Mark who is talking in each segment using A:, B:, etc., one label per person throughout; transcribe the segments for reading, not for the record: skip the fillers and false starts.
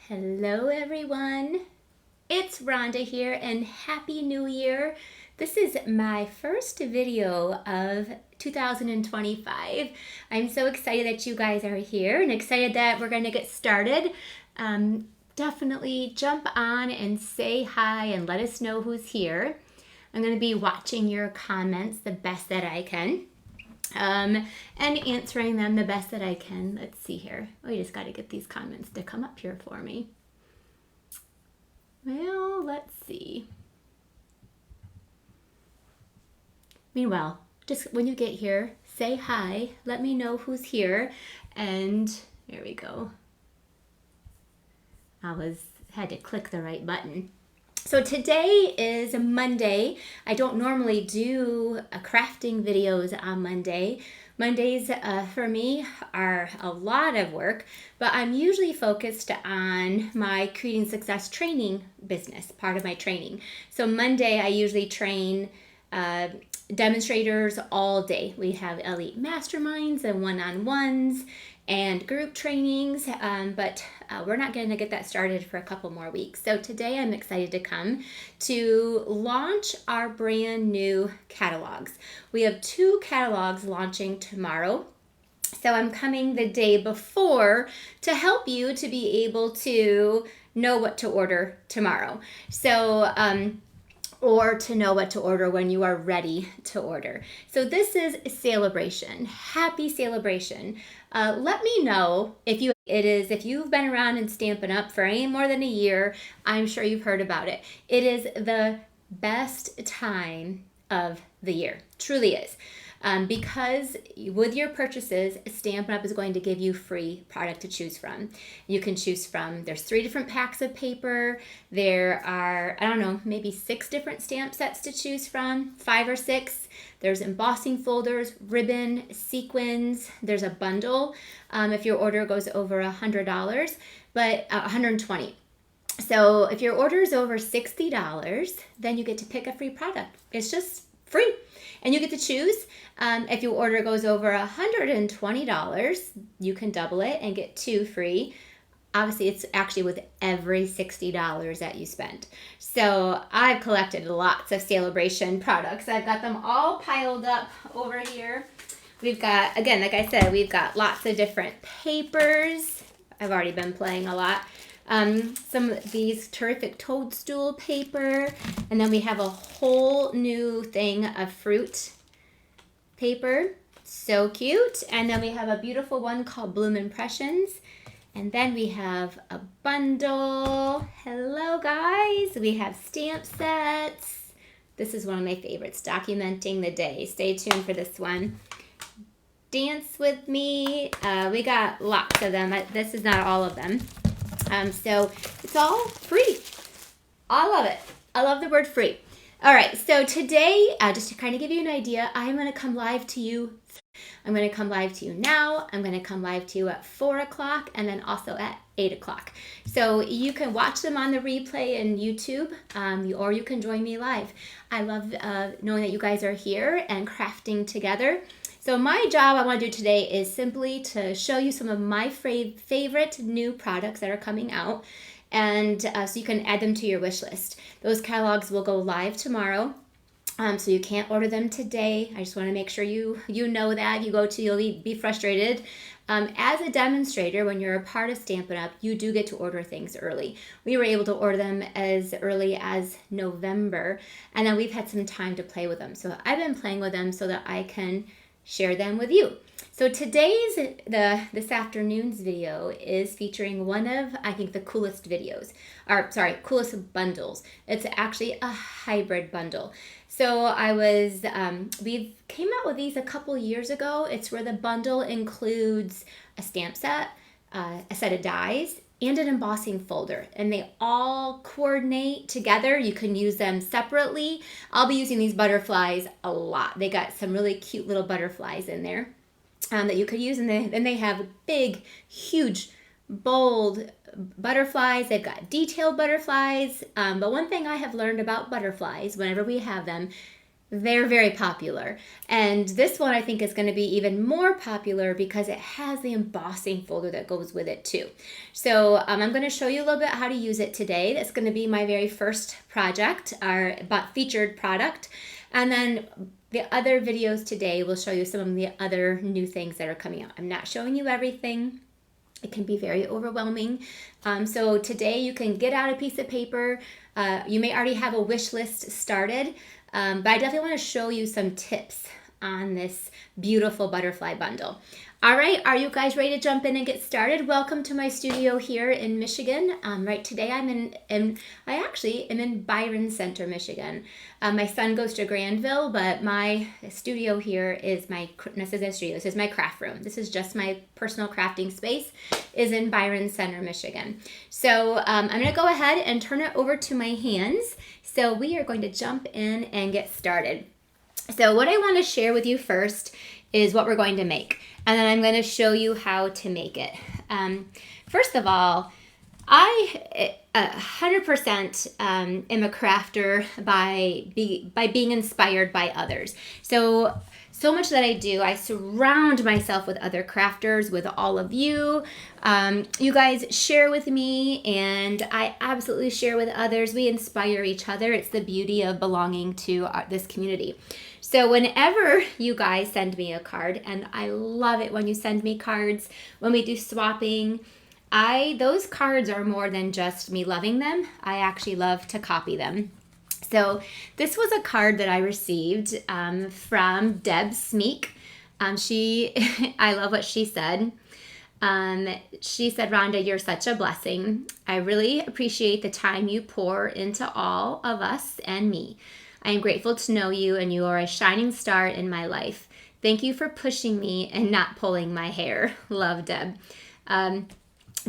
A: Hello everyone, it's Rhonda here and Happy New Year. This is my first video of 2025. I'm so excited that you guys are here and excited that we're going to get started. Definitely jump on and say hi and let us know who's here. I'm going to be watching your comments the best that I can. And answering them the best that I can. Let's see here. Oh, you just got to get these comments to come up here for me. Well, let's see. Meanwhile, just when you get here, say hi. Let me know who's here. And there we go. Had to click the right button. So today is Monday. I don't normally do crafting videos on Monday. Mondays for me are a lot of work, but I'm usually focused on my Creating Success training business, part of my training. So Monday I usually train demonstrators all day. We have elite masterminds and one-on-ones and group trainings, but we're not going to get that started for a couple more weeks. So today I'm excited to come to launch our brand new catalogs. We have 2 catalogs launching tomorrow. So I'm coming the day before to help you to be able to know what to order tomorrow. So, or to know what to order when you are ready to order. So this is Sale-A-Bration. Happy Sale-A-Bration. Let me know if you've been around and Stampin' Up for any more than a year. I'm sure you've heard about it. It is the best time of the year. Truly is. Because with your purchases, Stampin' Up is going to give you free product to choose from. You can choose from, there's 3 different packs of paper. There are, I don't know, maybe 6 different stamp sets to choose from, 5 or 6. There's embossing folders, ribbon, sequins. There's a bundle if your order goes over $100, but $120. So if your order is over $60, then you get to pick a free product. It's just free. And you get to choose. If your order goes over $120, you can double it and get 2 free. Obviously, it's actually with every $60 that you spend. So I've collected lots of Sale-A-Bration products. I've got them all piled up over here. We've got, again, like I said, we've got lots of different papers. I've already been playing a lot. Some of these terrific toadstool paper, and then we have a whole new thing of fruit paper, so cute. And then we have a beautiful one called Bloom Impressions, and then we have a bundle. Hello guys, we have stamp sets. This is one of my favorites, Documenting the Day. Stay tuned for this one. Dance with Me. We got lots of them. This is not all of them. So it's all free. I love it. I love the word free. All right, so today, just to kind of give you an idea, I'm going to come live to you. I'm going to come live to you now. I'm going to come live to you at 4 o'clock and then also at 8 o'clock. So you can watch them on the replay in YouTube, or you can join me live. I love knowing that you guys are here and crafting together. So my job I want to do today is simply to show you some of my favorite new products that are coming out, and so you can add them to your wish list. Those catalogs will go live tomorrow, so you can't order them today. I just want to make sure you know that. You'll be frustrated. As a demonstrator, when you're a part of Stampin' Up, you do get to order things early. We were able to order them as early as November, and then we've had some time to play with them. So I've been playing with them so that I can share them with you. So this afternoon's video is featuring one of, I think, the coolest coolest bundles. It's actually a hybrid bundle. So we came out with these a couple years ago. It's where the bundle includes a stamp set, a set of dies, and an embossing folder, and they all coordinate together. You can use them separately. I'll be using these butterflies a lot. They got some really cute little butterflies in there that you could use, and then they have big, huge, bold butterflies. They've got detailed butterflies, but one thing I have learned about butterflies, whenever we have them, they're very popular. And this one I think is going to be even more popular because it has the embossing folder that goes with it too. So I'm going to show you a little bit how to use it today. That's going to be my very first project, our featured product. And then the other videos today will show you some of the other new things that are coming out. I'm not showing you everything. It can be very overwhelming. So today you can get out a piece of paper. You may already have a wish list started, but I definitely want to show you some tips on this beautiful butterfly bundle. All right, are you guys ready to jump in and get started? Welcome to my studio here in Michigan. Right today I actually am in Byron Center, Michigan. My son goes to Grandville, but my studio here is this is my craft room. This is just my personal crafting space, is in Byron Center, Michigan. So I'm gonna go ahead and turn it over to my hands. So we are going to jump in and get started. So what I want to share with you first is what we're going to make. And then I'm going to show you how to make it. First of all, I 100% am a crafter by being inspired by others. So much that I do, I surround myself with other crafters, with all of you. You guys share with me, and I absolutely share with others. We inspire each other. It's the beauty of belonging to this community. So whenever you guys send me a card, and I love it when you send me cards, when we do swapping, those cards are more than just me loving them. I actually love to copy them. So this was a card that I received from Deb Smeek. I love what she said. She said, "Rhonda, you're such a blessing. I really appreciate the time you pour into all of us and me. I am grateful to know you, and you are a shining star in my life. Thank you for pushing me and not pulling my hair." Love, Deb.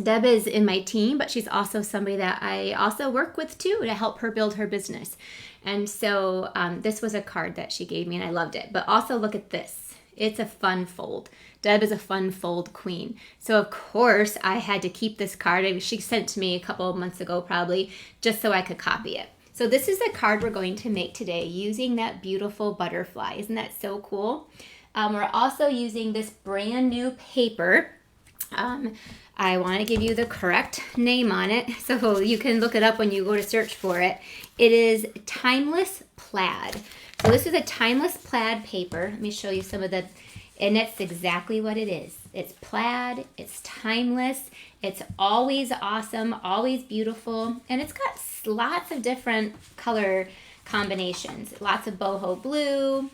A: Deb is in my team, but she's also somebody that I also work with too to help her build her business. And so this was a card that she gave me, and I loved it. But also look at this. It's a fun fold. Deb is a fun fold queen. So of course I had to keep this card. She sent to me a couple of months ago probably, just so I could copy it. So this is the card we're going to make today using that beautiful butterfly. Isn't that so cool? We're also using this brand new paper. I want to give you the correct name on it so you can look it up when you go to search for it. It is Timeless Plaid. So this is a Timeless Plaid paper. Let me show you some of the, and that's exactly what it is. It's plaid, it's timeless, it's always awesome, always beautiful, and it's got lots of different color combinations. Lots of boho blue,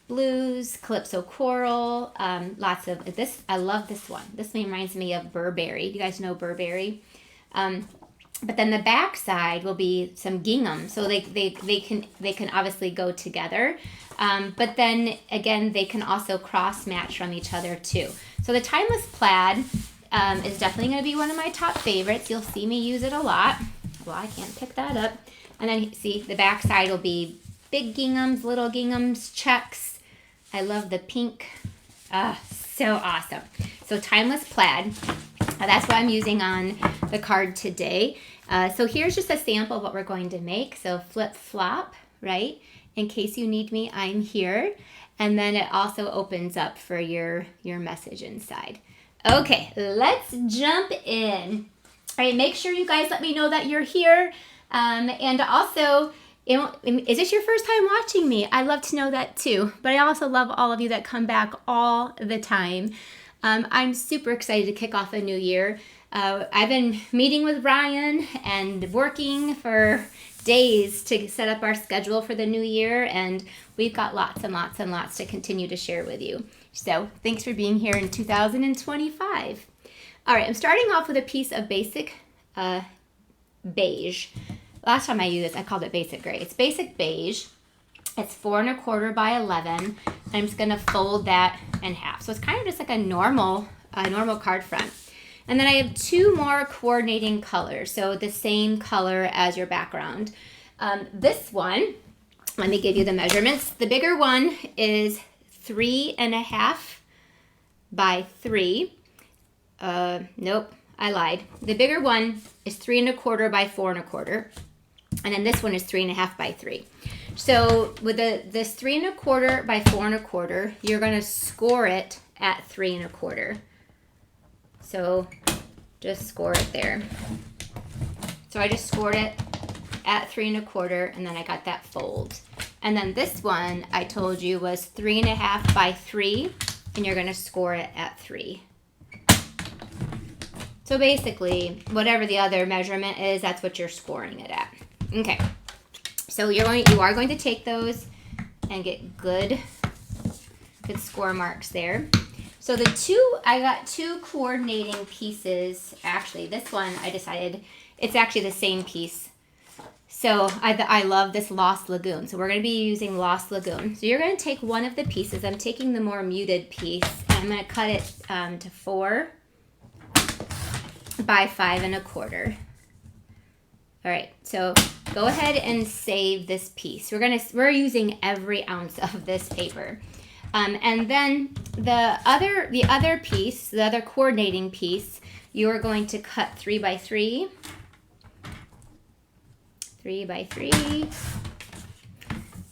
A: blues, calypso coral, lots of this. I love this one. This one reminds me of Burberry. You guys know Burberry. But then the back side will be some gingham, so they can obviously go together. But then again, they can also cross match from each other too. So the Timeless Plaid is definitely going to be one of my top favorites. You'll see me use it a lot. Well, I can't pick that up. And then see the back side will be big ginghams, little ginghams, checks. I love the pink. So awesome. So Timeless Plaid. That's what I'm using on the card today. So here's just a sample of what we're going to make. So flip flop, right? In case you need me, I'm here. And then it also opens up for your message inside. Okay, let's jump in. All right, make sure you guys let me know that you're here. And also, is this your first time watching me? I love to know that too. But I also love all of you that come back all the time. I'm super excited to kick off a new year. I've been meeting with Ryan and working for days to set up our schedule for the new year, and we've got lots and lots and lots to continue to share with you. So thanks for being here in 2025. All right, I'm starting off with a piece of basic beige. Last time I used this, I called it basic gray. It's basic beige. It's 4 1/4 by 11. I'm just gonna fold that in half. So it's kind of just like a normal card front. And then I have 2 more coordinating colors, so the same color as your background. This one, let me give you the measurements. The bigger one is 3 1/2 by 3. Nope, I lied. The bigger one is 3 1/4 by 4 1/4. And then this one is 3.5 by 3. So with this 3 1/4 by 4 1/4, you're going to score it at 3 1/4. So just score it there. So I just scored it at 3 1/4, and then I got that fold. And then this one I told you was 3.5 by 3, and you're going to score it at 3. So basically, whatever the other measurement is, that's what you're scoring it at. Okay. So you are going to take those and get good score marks there. So I got 2 coordinating pieces. Actually, this one I decided it's actually the same piece. So I love this Lost Lagoon. So we're going to be using Lost Lagoon. So you're going to take one of the pieces. I'm taking the more muted piece, and I'm going to cut it to 4 by 5 1/4. All right, so go ahead and save this piece. We're using every ounce of this paper. And then the other piece, the other coordinating piece, you're going to cut 3 by 3. 3 by 3.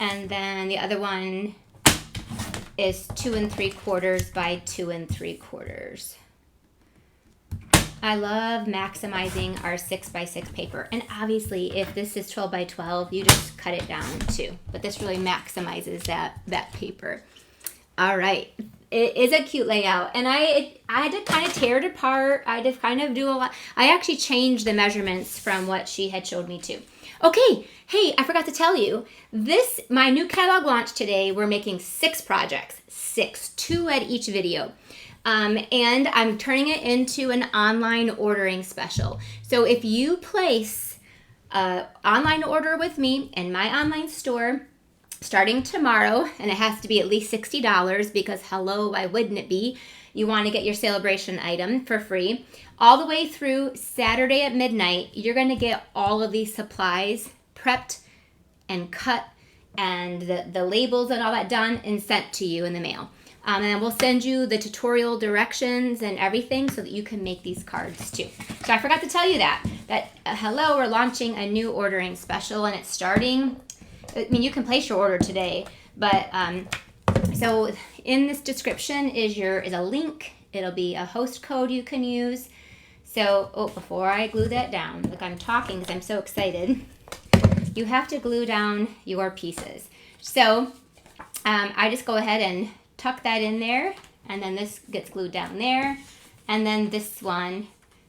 A: And then the other one is 2 3/4 by 2 3/4. I love maximizing our 6 by 6 paper. And obviously, if this is 12 by 12, you just cut it down too. But this really maximizes that paper. All right. It is a cute layout. And I had to kind of tear it apart. I had to kind of do a lot. I actually changed the measurements from what she had showed me too. Okay. Hey, I forgot to tell you. My new catalog launch today, we're making 6 projects. 6. 2 at each video. And I'm turning it into an online ordering special. So if you place an online order with me in my online store starting tomorrow, and it has to be at least $60 because hello, why wouldn't it be? You want to get your Sale-A-Bration item for free. All the way through Saturday at midnight, you're going to get all of these supplies prepped and cut and the labels and all that done and sent to you in the mail. And we'll send you the tutorial directions and everything so that you can make these cards too. So I forgot to tell you that hello, we're launching a new ordering special, and it's starting. I mean, you can place your order today, but so in this description is a link. It'll be a host code you can use. So before I glue that down, look, I'm talking because I'm so excited. You have to glue down your pieces. So I just go ahead and tuck that in there, and then this gets glued down there, and then this one,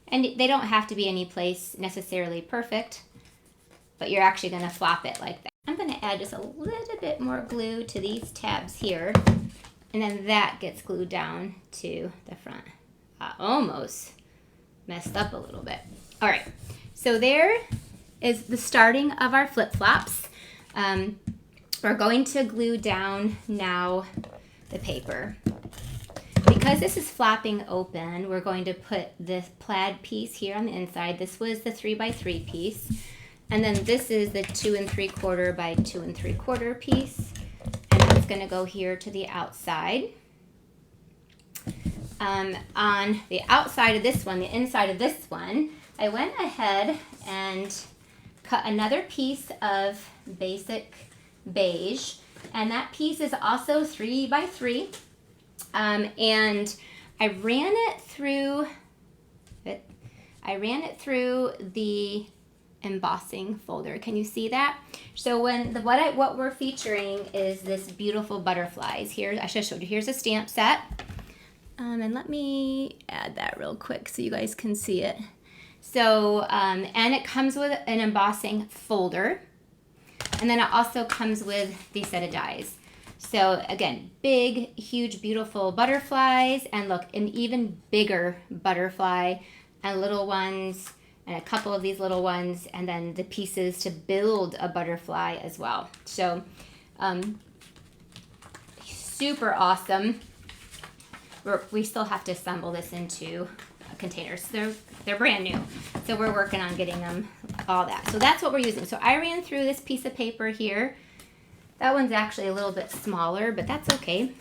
A: and they don't have to be any place necessarily perfect, but you're actually going to flop it like that. I'm going to add just a little bit more glue to these tabs here, and then that gets glued down to the front. I almost messed up a little bit. All right, so there is the starting of our flip-flops. We're going to glue down now the paper. Because this is flapping open, we're going to put this plaid piece here on the inside. This was the 3 by 3 piece. And then this is the 2 3/4 by 2 3/4 piece. And that's going to go here to the outside. On the outside of this one, the inside of this one, I went ahead and cut another piece of basic beige. And that piece is also 3 by 3. And I ran it through the embossing folder. Can you see that? So what we're featuring is this beautiful butterflies. Here, I should have showed you. Here's a stamp set. And let me add that real quick so you guys can see it. So, and it comes with an embossing folder. And then it also comes with these set of dies. So again, big, huge, beautiful butterflies, and look, an even bigger butterfly, and little ones, and a couple of these little ones, and then the pieces to build a butterfly as well. So super awesome. We still have to assemble this into containers. They're brand new, so we're working on getting them all that. So that's what we're using. So I ran through this piece of paper here. That one's actually a little bit smaller, but that's okay.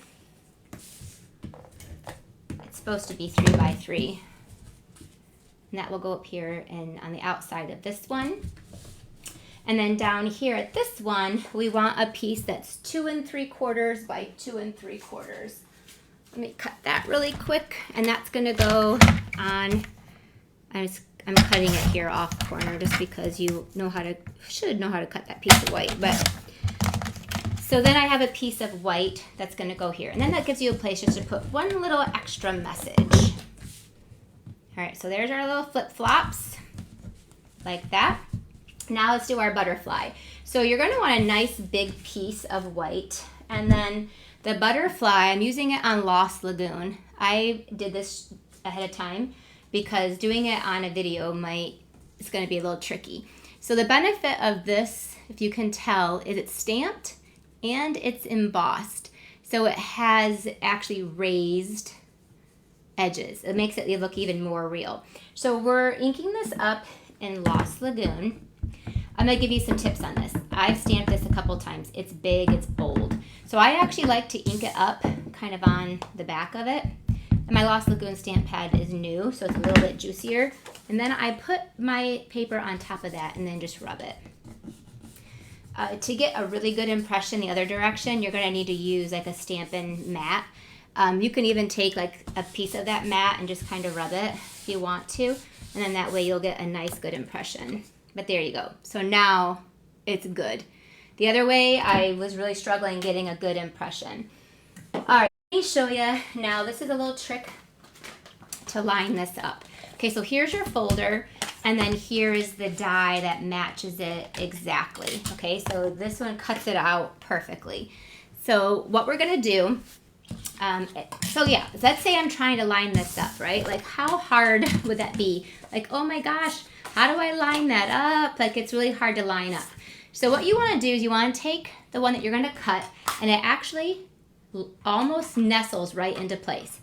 A: It's supposed to be 3 by 3. And that will go up here and on the outside of this one. And then down here at this one, we want a piece that's 2 3/4 by 2 3/4. Let me cut that really quick, and that's gonna go on, I'm cutting it here off corner just because you should know how to cut that piece of white. But so then I have a piece of white that's gonna go here. And then that gives you a place just to put one little extra message. All right, so there's our little flip-flops, like that. Now let's do our butterfly. So you're gonna want a nice big piece of white. And then the butterfly, I'm using it on Lost Lagoon. I did this ahead of time because doing it on a video it's gonna be a little tricky. So the benefit of this, if you can tell, is it's stamped and it's embossed. So it has actually raised edges. It makes it look even more real. So we're inking this up in Lost Lagoon. I'm gonna give you some tips on this. I've stamped this a couple times. It's big, it's bold. So I actually like to ink it up kind of on the back of it. And my Lost Lagoon stamp pad is new, so it's a little bit juicier. And then I put my paper on top of that and then just rub it. To get a really good impression the other direction, you're gonna need to use like a Stampin' mat. You can even take like a piece of that mat and just kind of rub it if you want to. And then that way you'll get a nice good impression. But there you go. So now it's good. The other way, I was really struggling getting a good impression. All right, let me show you. Now this is a little trick to line this up. Okay, so here's your folder, and then here is the die that matches it exactly. Okay, so this one cuts it out perfectly. So what we're gonna do, so yeah, let's say I'm trying to line this up, right? Like how hard would that be? Like, oh my gosh, how do I line that up? Like it's really hard to line up. So what you wanna do is you wanna take the one that you're gonna cut, and it actually almost nestles right into place.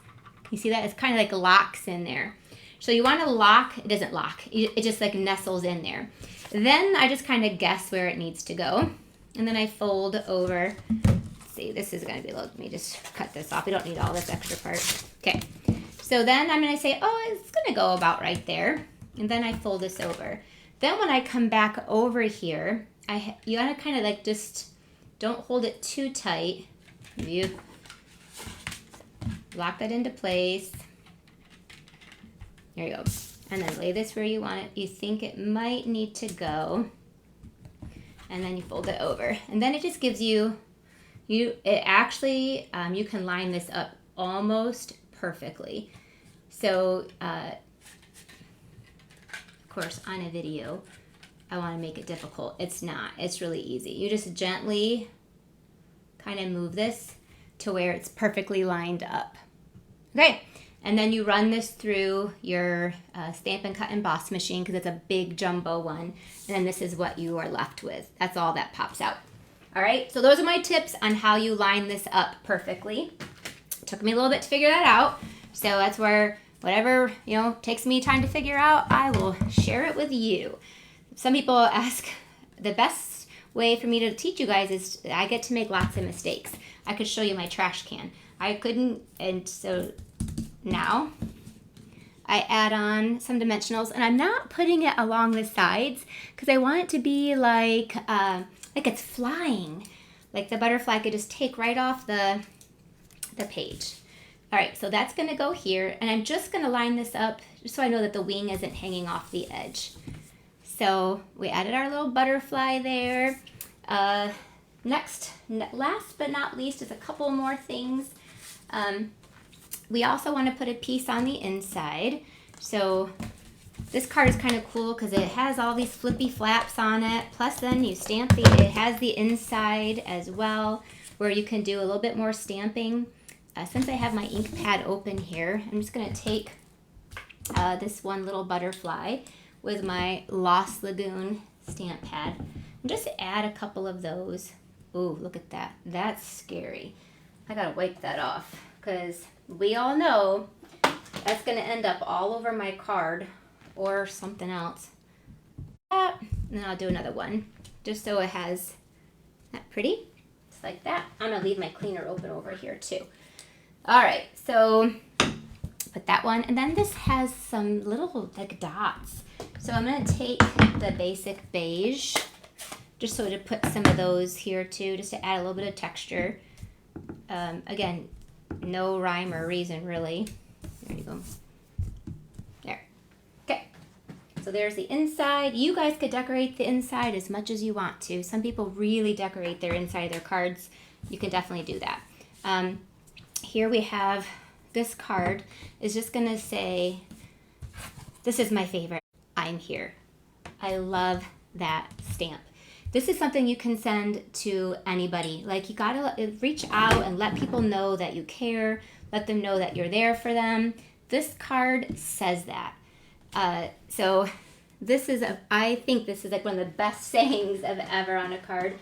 A: You see that? It's kind of like locks in there. So you wanna lock, it doesn't lock, it just like nestles in there. Then I just kind of guess where it needs to go. And then I fold over. See, this is gonna be a little, let me just cut this off. We don't need all this extra part. Okay, so then I'm gonna say, oh, it's gonna go about right there. And then I fold this over. Then when I come back over here, you gotta kind of like just, don't hold it too tight. You lock that into place. There you go. And then lay this where you want it. You think it might need to go. And then you fold it over. And then it just gives you, you can line this up almost perfectly. So, of course, on a video, I want to make it difficult. It's not. It's really easy. You just gently kind of move this to where it's perfectly lined up. Okay, and then you run this through your Stampin' Cut Emboss machine because it's a big jumbo one. And then this is what you are left with. That's all that pops out. All right, so those are my tips on how you line this up perfectly. It took me a little bit to figure that out. So that's where whatever, takes me time to figure out, I will share it with you. Some people ask, the best way for me to teach you guys is I get to make lots of mistakes. I could show you my trash can. I couldn't, and so now I add on some dimensionals, and I'm not putting it along the sides because I want it to be like it's flying. Like the butterfly could just take right off the page. All right, so that's gonna go here, and I'm just gonna line this up just so I know that the wing isn't hanging off the edge. So we added our little butterfly there. Last but not least is a couple more things. We also want to put a piece on the inside. So this card is kind of cool because it has all these flippy flaps on it. Plus then you stamp it has the inside as well where you can do a little bit more stamping. Since I have my ink pad open here, I'm just going to take this one little butterfly with my Lost Lagoon stamp pad and just add a couple of those. Ooh, look at that. That's scary. I gotta wipe that off because we all know that's gonna end up all over my card or something else. And then I'll do another one just so it has that pretty. Just like that. I'm gonna leave my cleaner open over here too. All right, so put that one, and then this has some little like dots. So I'm gonna take the basic beige just so to put some of those here too, just to add a little bit of texture. Again, no rhyme or reason really. There you go. There. Okay. So there's the inside. You guys could decorate the inside as much as you want to. Some people really decorate their inside of their cards. You can definitely do that. Here we have this card is just going to say, this is my favorite, I'm here. I love that stamp. This is something you can send to anybody. Like, you gotta reach out and let people know that you care. Let them know that you're there for them. This card says that. So this is, I think this is like one of the best sayings of ever on a card.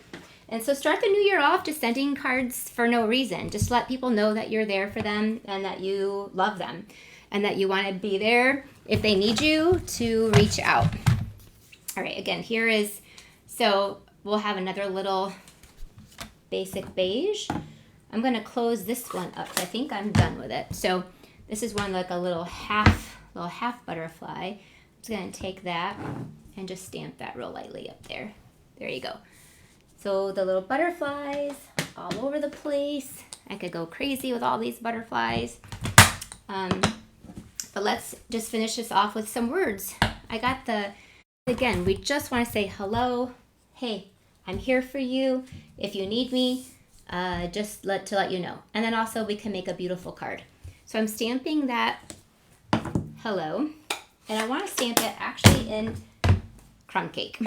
A: And so start the new year off just sending cards for no reason. Just let people know that you're there for them and that you love them and that you want to be there if they need you to reach out. All right, again, here is, so we'll have another little basic beige. I'm going to close this one up. I think I'm done with it. So this is one like a little half butterfly. I'm just going to take that and just stamp that real lightly up there. There you go. So the little butterflies all over the place. I could go crazy with all these butterflies. But let's just finish this off with some words. I got again, we just want to say hello. Hey, I'm here for you. If you need me, just to let you know. And then also we can make a beautiful card. So I'm stamping that hello. And I want to stamp it actually in crumb cake.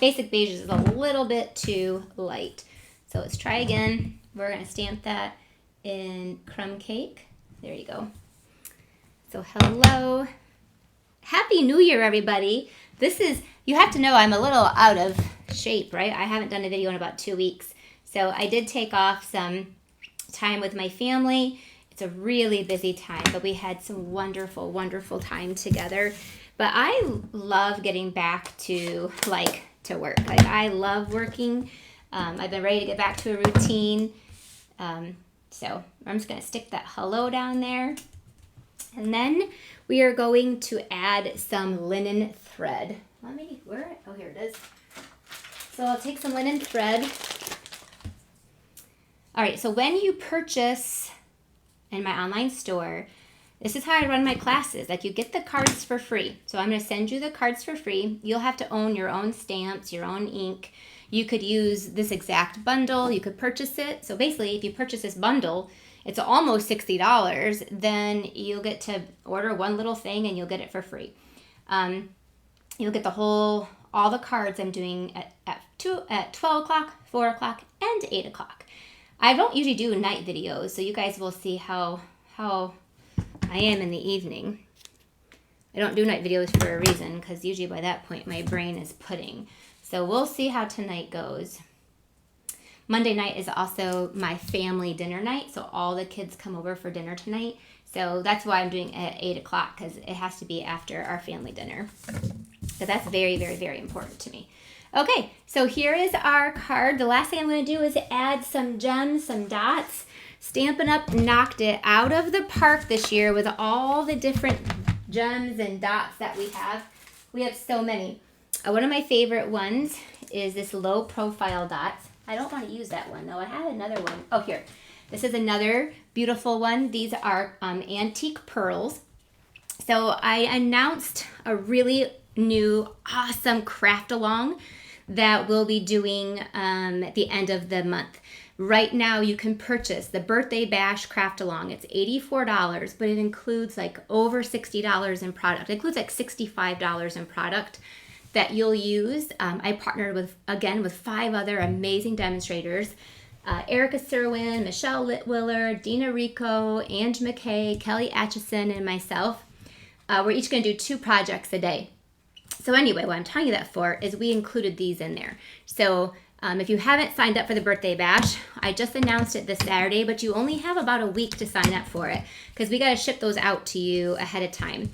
A: Basic beige is a little bit too light. So let's try again. We're going to stamp that in crumb cake. There you go. So hello. Happy New Year, everybody. This is, you have to know I'm a little out of shape, right? I haven't done a video in about 2 weeks. So I did take off some time with my family. It's a really busy time, but we had some wonderful, wonderful time together. But I love getting back to work. Like, I love working. I've been ready to get back to a routine. So I'm just going to stick that hello down there. And then we are going to add some linen thread. Oh, here it is. So I'll take some linen thread. All right, so when you purchase in my online store, this is how I run my classes. Like, you get the cards for free. So I'm going to send you the cards for free. You'll have to own your own stamps, your own ink. You could use this exact bundle. You could purchase it. So basically, if you purchase this bundle, it's almost $60. Then you'll get to order one little thing and you'll get it for free. You'll get all the cards I'm doing at 12 o'clock, 4 o'clock, and 8 o'clock. I don't usually do night videos, so you guys will see how I am in the evening. I don't do night videos for a reason, because usually by that point my brain is pudding. So we'll see how tonight goes. Monday night is also my family dinner night, so all the kids come over for dinner tonight. So that's why I'm doing it at 8 o'clock, because it has to be after our family dinner. So that's very, very, very important to me. Okay, so here is our card. The last thing I'm going to do is add some gems, some dots. Stampin' Up! Knocked it out of the park this year with all the different gems and dots that we have. We have so many. One of my favorite ones is this low profile dots. I don't want to use that one though. I had another one. Oh, here. This is another beautiful one. These are antique pearls. So I announced a really new, awesome craft along that we'll be doing at the end of the month. Right now you can purchase the Birthday Bash craft along. It's $84, but it includes like over $60 in product. It includes like $65 in product that you'll use. I partnered with 5 other amazing demonstrators. Erica Serwin, Michelle Litwiller, Dina Rico, Ange McKay, Kelly Atchison, and myself. We're each going to do 2 projects a day. So anyway, what I'm telling you that for is we included these in there. So if you haven't signed up for the Birthday Bash, I just announced it this Saturday, but you only have about a week to sign up for it because we got to ship those out to you ahead of time.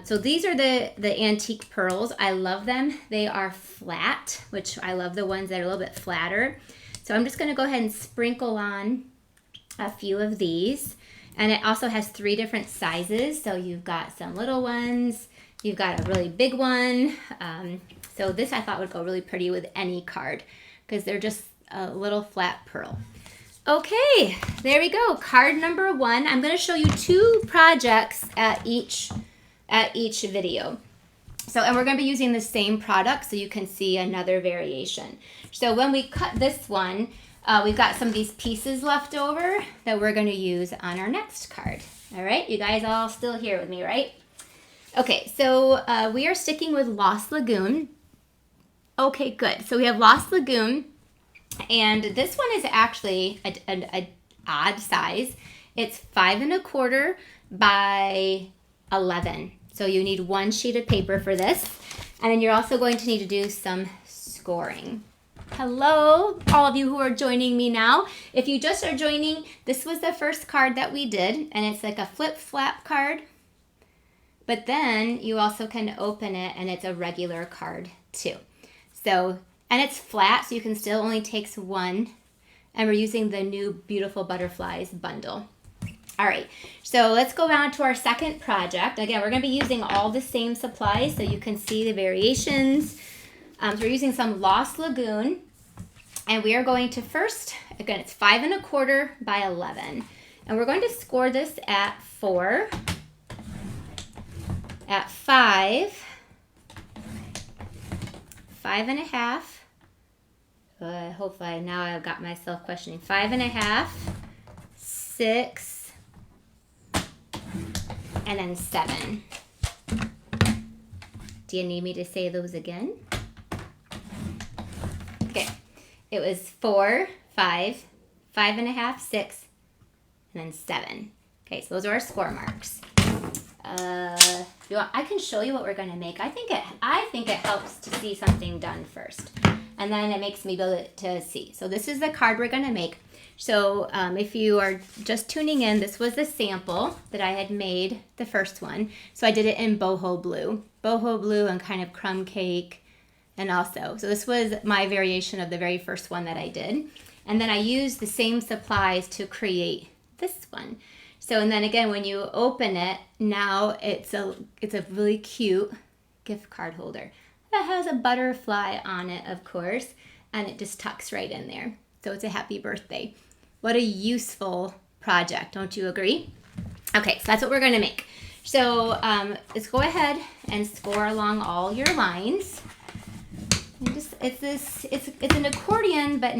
A: So these are the antique pearls. I love them. They are flat, which I love the ones that are a little bit flatter. So I'm just going to go ahead and sprinkle on a few of these. And it also has 3 different sizes. So you've got some little ones. You've got a really big one. So this I thought would go really pretty with any card because they're just a little flat pearl. Okay, there we go. Card number 1. I'm going to show you 2 projects at each video. So, and we're going to be using the same product so you can see another variation. So when we cut this one, we've got some of these pieces left over that we're going to use on our next card. All right, you guys all still here with me, right? Okay, so we are sticking with Lost Lagoon. Okay, good. So we have Lost Lagoon. And this one is actually an odd size. It's 5 1/4 by 11. So you need 1 sheet of paper for this. And then you're also going to need to do some scoring. Hello, all of you who are joining me now. If you just are joining, this was the first card that we did. And it's like a flip-flap card. But then you also can open it and it's a regular card too. So, and it's flat, so you can still only take 1. And we're using the new Beautiful Butterflies bundle. All right, so let's go on to our second project. Again, we're going to be using all the same supplies so you can see the variations. So we're using some Lost Lagoon. And we are going to first, again, it's 5 1/4 by 11. And we're going to score this at 4, at 5, 5 1/2. Hopefully now I've got myself questioning. 5 1/2, 6, and then 7. Do you need me to say those again? Okay, it was 4, 5, 5 1/2, 6, and then 7. Okay, so those are our score marks. I can show you what we're going to make. I think it helps to see something done first. And then it makes me be able to see. So this is the card we're going to make. So if you are just tuning in, this was the sample that I had made, the first one. So I did it in boho blue and kind of crumb cake and also. So this was my variation of the very first one that I did. And then I used the same supplies to create this one. So, and then again, when you open it, now it's a really cute gift card holder. That has a butterfly on it, of course, and it just tucks right in there. So it's a happy birthday. What a useful project, don't you agree? Okay, so that's what we're going to make. So let's go ahead and score along all your lines. And just, it's an accordion, but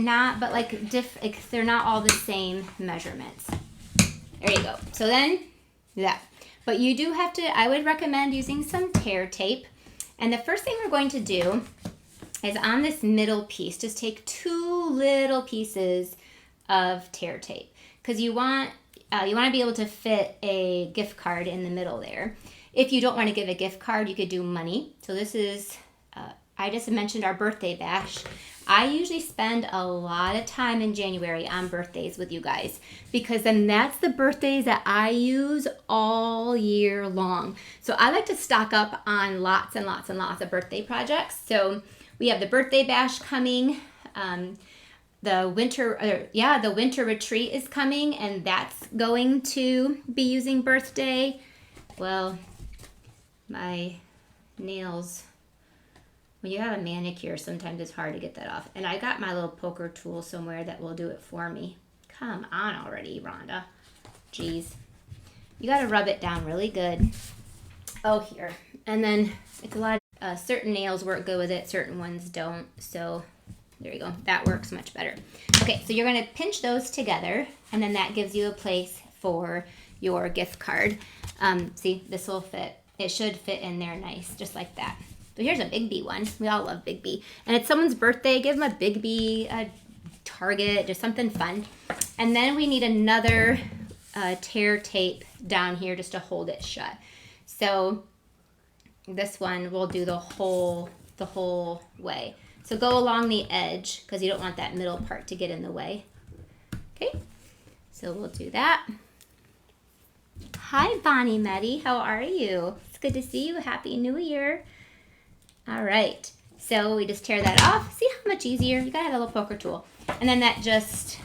A: they're not all the same measurements. There you go. So then that. But you do have to, I would recommend using some tear tape. And the first thing we're going to do is on this middle piece, just take 2 little pieces of tear tape. Because you want to be able to fit a gift card in the middle there. If you don't want to give a gift card, you could do money. So this is, I just mentioned our birthday bash. I usually spend a lot of time in January on birthdays with you guys because then that's the birthdays that I use all year long. So I like to stock up on lots and lots and lots of birthday projects. So we have the birthday bash coming. The winter retreat is coming, and that's going to be using birthday. Well, my nails. When you have a manicure, sometimes it's hard to get that off. And I got my little poker tool somewhere that will do it for me. Come on already, Rhonda. Jeez. You got to rub it down really good. Oh, here. And then it's a lot of, certain nails work good with it, certain ones don't. So there you go. That works much better. Okay, so you're going to pinch those together, and then that gives you a place for your gift card. See, this will fit. It should fit in there nice, just like that. So here's a Big B one. We all love Big B. And it's someone's birthday. Give them a Big B, a Target, just something fun. And then we need another tear tape down here just to hold it shut. So this one will do the whole way. So go along the edge because you don't want that middle part to get in the way. Okay, so we'll do that. Hi, Bonnie Meddy. How are you? It's good to see you. Happy New Year. All right, so we just tear that off. See how much easier? You gotta have a little poker tool. And then that just,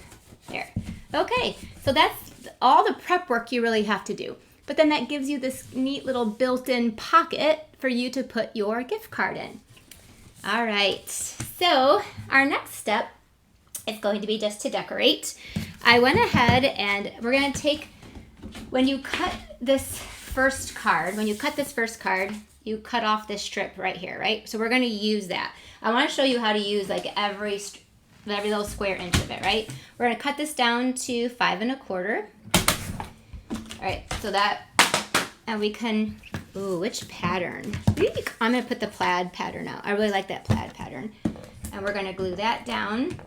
A: there. Okay, so that's all the prep work you really have to do. But then that gives you this neat little built-in pocket for you to put your gift card in. All right, so our next step is going to be just to decorate. I went ahead and we're going to take, when you cut this first card, you cut off this strip right here, right? So we're going to use that. I want to show you how to use like every little square inch of it, right? We're going to cut this down to 5 1/4. All right, so that, and we can, ooh, which pattern? I'm going to put the plaid pattern out. I really like that plaid pattern. And we're going to glue that down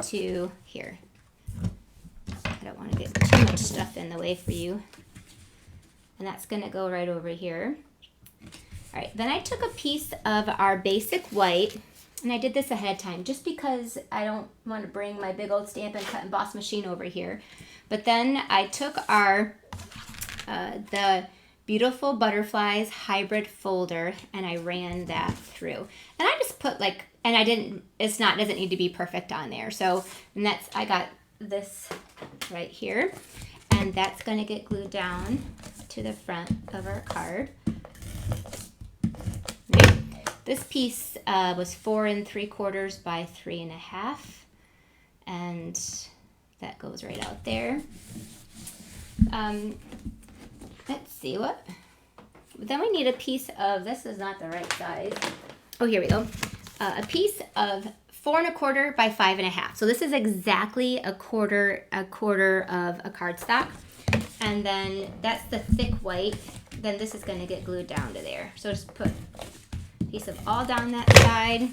A: to here. I don't want to get too much stuff in the way for you. And that's going to go right over here. All right, then I took a piece of our basic white, and I did this ahead of time just because I don't want to bring my big old Stampin' Cut and Emboss machine over here. But then I took our the Beautiful Butterflies hybrid folder, and I ran that through. And I just put like, and I didn't, doesn't need to be perfect on there. So, and that's, I got this right here, and that's going to get glued down to the front of our card. Right. This piece was 4 3/4 by 3 1/2, and that goes right out there. Let's see what. Then we need a piece of, this is not the right size. Oh, here we go. A piece of 4 1/4 by 5 1/2. So this is exactly a quarter of a cardstock. And then that's the thick white. Then this is going to get glued down to there. So just put a piece of all down that side.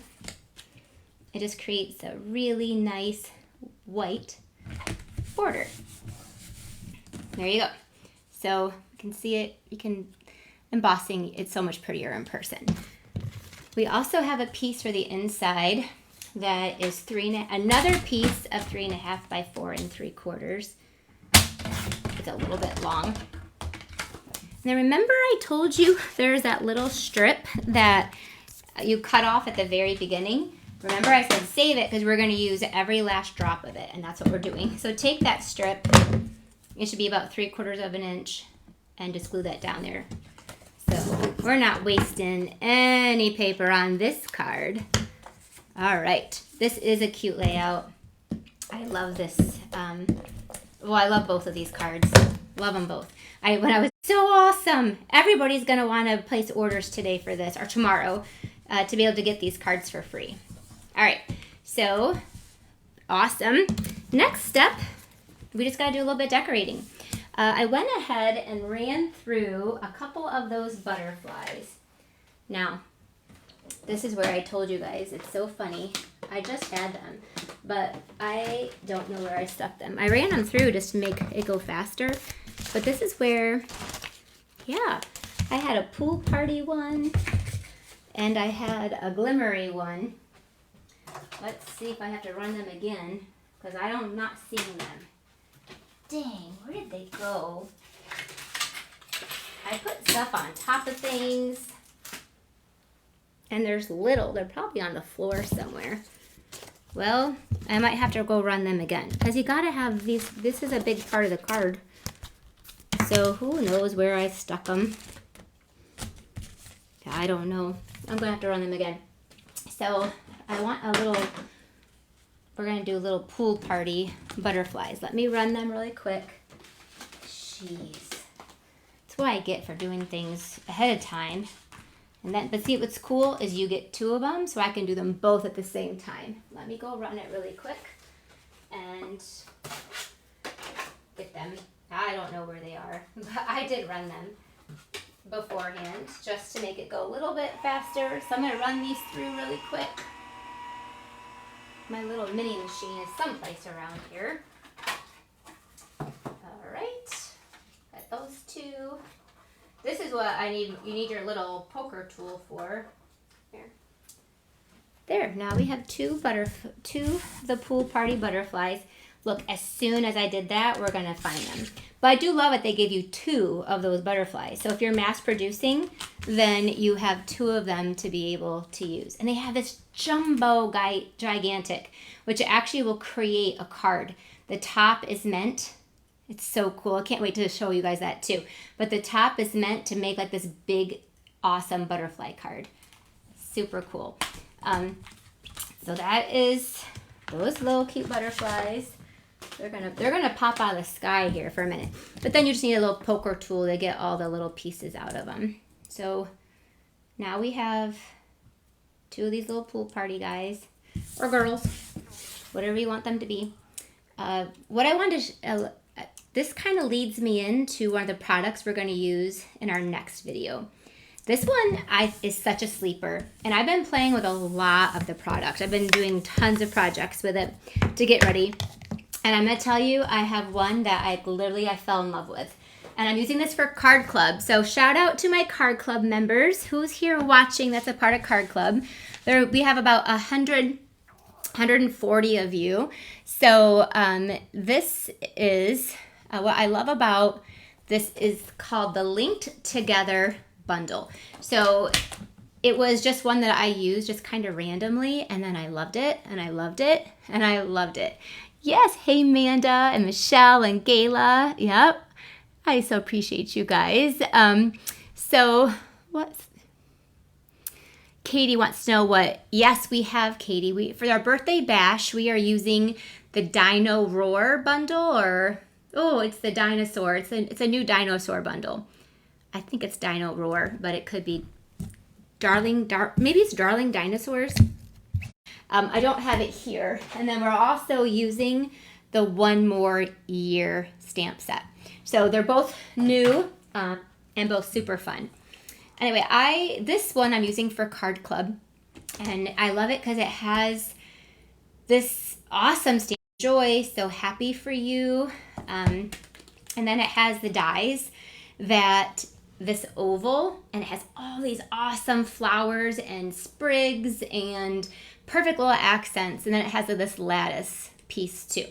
A: It just creates a really nice white border. There you go. So you can see it, embossing, it's so much prettier in person. We also have a piece for the inside that is another piece of 3 1/2 by 4 3/4. It's a little bit long. Now remember I told you there's that little strip that you cut off at the very beginning? Remember I said save it because we're going to use every last drop of it, and that's what we're doing. So take that strip, it should be about 3/4 inch, and just glue that down there. So we're not wasting any paper on this card. All right, this is a cute layout. I love this. Well, I love both of these cards. Love them both. When I was so awesome. Everybody's gonna want to place orders today for this, or tomorrow, to be able to get these cards for free. All right, so awesome. Next step, we just gotta do a little bit decorating. I went ahead and ran through a couple of those butterflies. Now, this is where I told you guys, it's so funny. I just had them, but I don't know where I stuck them. I ran them through just to make it go faster, but this is where, yeah, I had a pool party one, and I had a glimmery one. Let's see if I have to run them again, because I'm not seeing them. Dang, where did they go? I put stuff on top of things, and they're probably on the floor somewhere. Well, I might have to go run them again, because you gotta have these. This is a big part of the card, so who knows where I stuck them. I don't know. I'm gonna have to run them again. So I want we're gonna do a little pool party butterflies. Let me run them really quick. Jeez, that's what I get for doing things ahead of time. But see, what's cool is you get 2 of them, so I can do them both at the same time. Let me go run it really quick and get them. I don't know where they are, but I did run them beforehand just to make it go a little bit faster. So I'm gonna run these through really quick. My little mini machine is someplace around here. All right, got those 2. This is what I need. You need your little poker tool for. There. Now we have 2 the pool party butterflies. Look, as soon as I did that, we're gonna find them. But I do love it. They give you 2 of those butterflies. So if you're mass producing, then you have 2 of them to be able to use. And they have this jumbo gigantic, which actually will create a card. The top is meant. It's so cool. I can't wait to show you guys that too. But the top is meant to make like this big, awesome butterfly card. super cool. So that is those little cute butterflies. They're gonna pop out of the sky here for a minute. But then you just need a little poker tool to get all the little pieces out of them. So now we have 2 of these little pool party guys, or girls, whatever you want them to be. What I wanted to, this kind of leads me into one of the products we're going to use in our next video. This one is such a sleeper, and I've been playing with a lot of the product. I've been doing tons of projects with it to get ready. And I'm going to tell you, I have one that I fell in love with. And I'm using this for Card Club. So shout out to my Card Club members. Who's here watching that's a part of Card Club? We have about 140 of you. So this is, what I love about this is called the Linked Together Bundle. So it was just one that I used just kind of randomly, and then I loved it, and I loved it, and I loved it. Yes, hey Amanda and Michelle and Gayla. Yep, I so appreciate you guys. So what's Katie wants to know what? Yes, we have, Katie. For our birthday bash, we are using the Dino Roar bundle, or it's the dinosaur. It's a new dinosaur bundle. I think it's Dino Roar, but it could be maybe it's Darling Dinosaurs. I don't have it here. And then we're also using the One More Year stamp set. So they're both new and both super fun. Anyway, this one I'm using for Card Club, and I love it because it has this awesome stamp, Joy, so happy for you. And then it has the dies that this oval, and it has all these awesome flowers and sprigs and perfect little accents, and then it has this lattice piece too.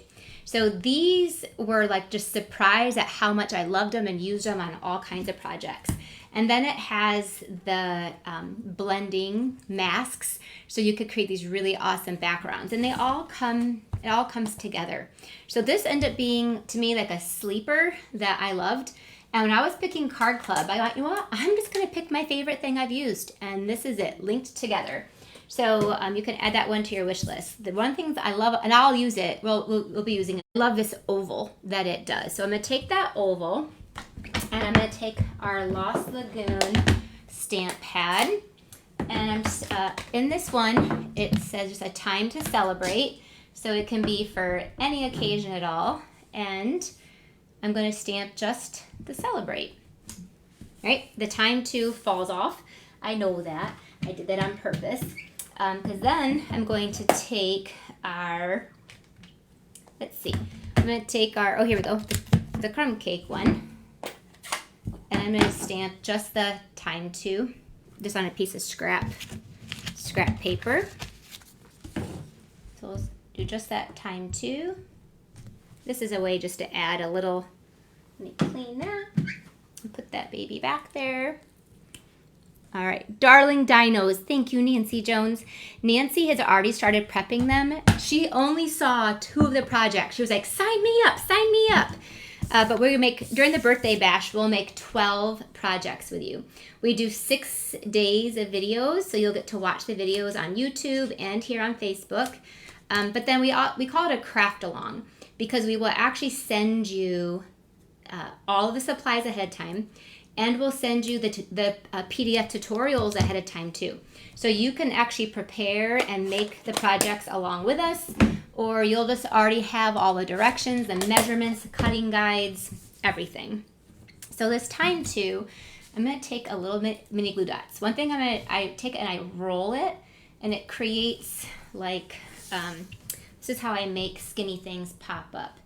A: So these were like just surprised at how much I loved them and used them on all kinds of projects. And then it has the blending masks, so you could create these really awesome backgrounds, and it all comes together. So this ended up being, to me, like a sleeper that I loved. And when I was picking Card Club, I thought, you know what, I'm just going to pick my favorite thing I've used, and this is it, Linked Together. So you can add that one to your wish list. The one thing that I love, and I'll use it, we'll be using it. I love this oval that it does. So I'm going to take that oval, and I'm going to take our Lost Lagoon stamp pad, and I'm just, in this one, it says just a time to celebrate. So it can be for any occasion at all. And I'm going to stamp just the celebrate. Right? The time to falls off. I know that. I did that on purpose. Because then I'm going to take our, let's see. I'm going to take our, here we go, the crumb cake one. And I'm going to stamp just the time to, just on a piece of scrap paper. So we'll do just that time to. This is a way just to add a little, let me clean that and put that baby back there. All right, Darling Dinos. Thank you, Nancy Jones. Nancy has already started prepping them. She only saw 2 of the projects. She was like, sign me up, sign me up. But we're gonna make, during the birthday bash, we'll make 12 projects with you. We do 6 days of videos, so you'll get to watch the videos on YouTube and here on Facebook. But then we call it a craft along, because we will actually send you all of the supplies ahead of time, and we'll send you the PDF tutorials ahead of time too. So you can actually prepare and make the projects along with us, or you'll just already have all the directions, the measurements, the cutting guides, everything. So this time too, I'm going to take a little bit mini glue dots. One thing I take and I roll it, and it creates like, this is how I make skinny things pop up,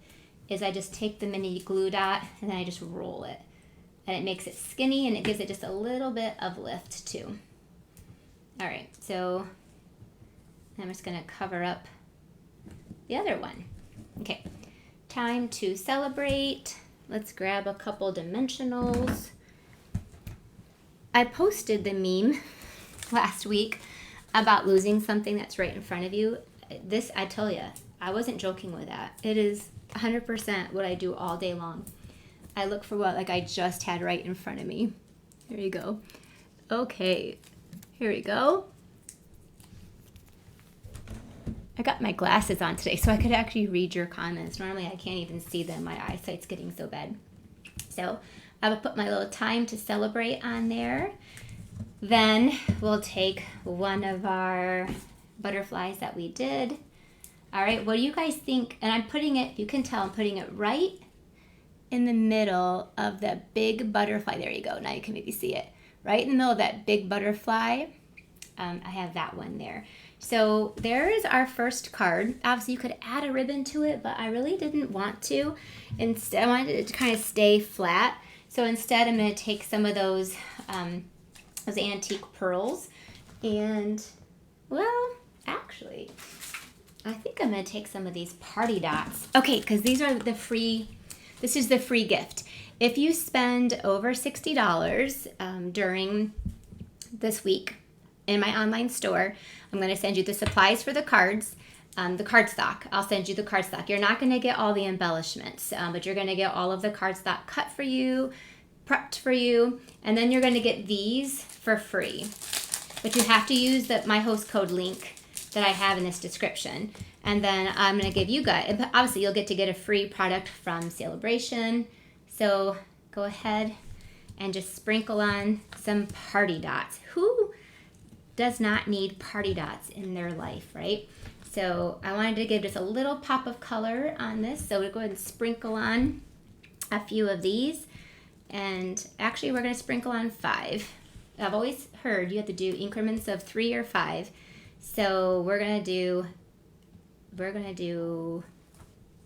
A: is I just take the mini glue dot and then I just roll it. And it makes it skinny, and it gives it just a little bit of lift too. All right, so I'm just gonna cover up the other one. Okay, time to celebrate. Let's grab a couple dimensionals. I posted the meme last week about losing something that's right in front of you. This, I tell you, I wasn't joking with that. It is 100% what I do all day long. I look for what I just had right in front of me. Here you go. Okay, here we go. I got my glasses on today so I could actually read your comments. Normally I can't even see them. My eyesight's getting so bad. So I will put my little time to celebrate on there. Then we'll take one of our butterflies that we did. All right, what do you guys think? And I'm putting it, you can tell I'm putting it right in the middle of the big butterfly. There you go, now you can maybe see it. Right in the middle of that big butterfly. I have that one there. So there is our first card. Obviously you could add a ribbon to it, but I really didn't want to. Instead, I wanted it to kind of stay flat. So instead I'm gonna take some of those antique pearls and, well, actually, I think I'm gonna take some of these party dots. Okay, because these are the free, this is the free gift. If you spend over $60 during this week in my online store, I'm gonna send you the supplies for the cards, the cardstock. I'll send you the cardstock. You're not gonna get all the embellishments, but you're gonna get all of the cardstock cut for you, prepped for you, and then you're gonna get these for free. But you have to use my host code link that I have in this description. And then I'm gonna give you guys, obviously you'll get to get a free product from Sale-A-Bration. So go ahead and just sprinkle on some party dots. Who does not need party dots in their life, right? So I wanted to give just a little pop of color on this. So we'll go ahead and sprinkle on a few of these. And actually we're gonna sprinkle on 5. I've always heard you have to do increments of 3 or 5. So we're gonna do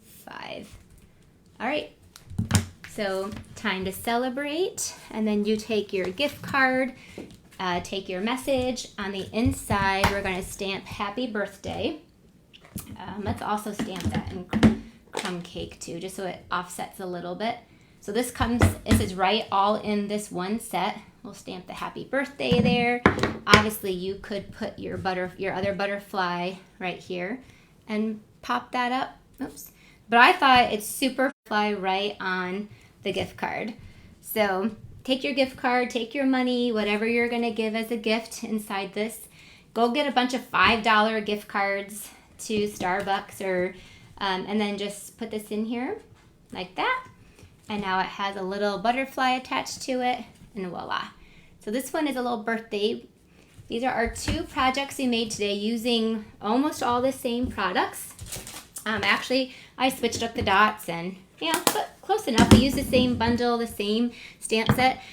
A: 5. All right, so time to celebrate. And then you take your gift card, take your message. On the inside, we're gonna stamp happy birthday. Let's also stamp that in crumb cake too, just so it offsets a little bit. So this is right all in this one set. We'll stamp the happy birthday there. Obviously you could put your other butterfly right here and pop that up. Oops. But I thought it's super fly right on the gift card. So take your gift card, take your money, whatever you're gonna give as a gift inside this. Go get a bunch of $5 gift cards to Starbucks or, and then just put this in here like that. And now it has a little butterfly attached to it, and voila. So this one is a little birthday. These are our 2 projects we made today using almost all the same products. Actually, I switched up the dots and, yeah, but close enough. We used the same bundle, the same stamp set.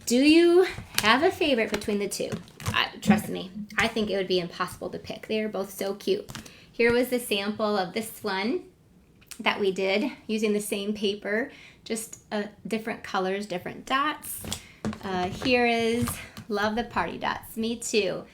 A: Do you have a favorite between the 2? Trust me, I think it would be impossible to pick. They are both so cute. Here was the sample of this one that we did using the same paper, just different colors, different dots. Here is, love the party dots, me too.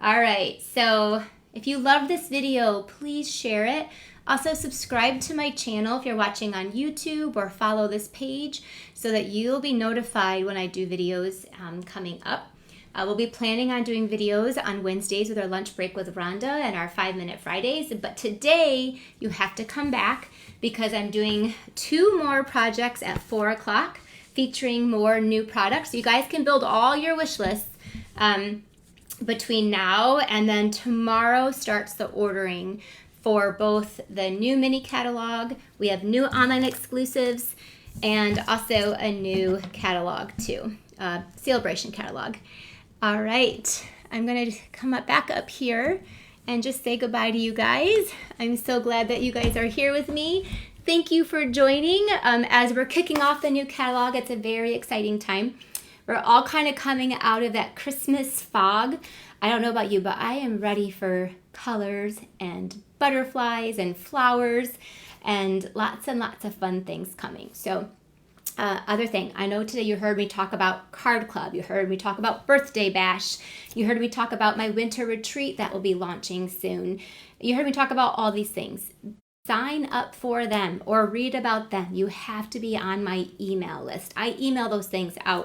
A: All right, so if you love this video, please share it. Also subscribe to my channel if you're watching on YouTube, or follow this page so that you'll be notified when I do videos coming up. We'll be planning on doing videos on Wednesdays with our lunch break with Ronda and our 5-Minute Fridays. But today you have to come back because I'm doing 2 more projects at 4 o'clock featuring more new products. So you guys can build all your wish lists between now and then tomorrow starts the ordering for both the new mini catalog. We have new online exclusives and also a new catalog too, Sale-A-Bration catalog. All right, I'm gonna come back up here and just say goodbye to you guys. I'm so glad that you guys are here with me. Thank you for joining. As we're kicking off the new catalog, it's a very exciting time. We're all kind of coming out of that Christmas fog. I don't know about you, but I am ready for colors and butterflies and flowers and lots of fun things coming. So other thing, I know today you heard me talk about Card Club, you heard me talk about Birthday Bash, you heard me talk about my winter retreat that will be launching soon. You heard me talk about all these things. Sign up for them or read about them. You have to be on my email list. I email those things out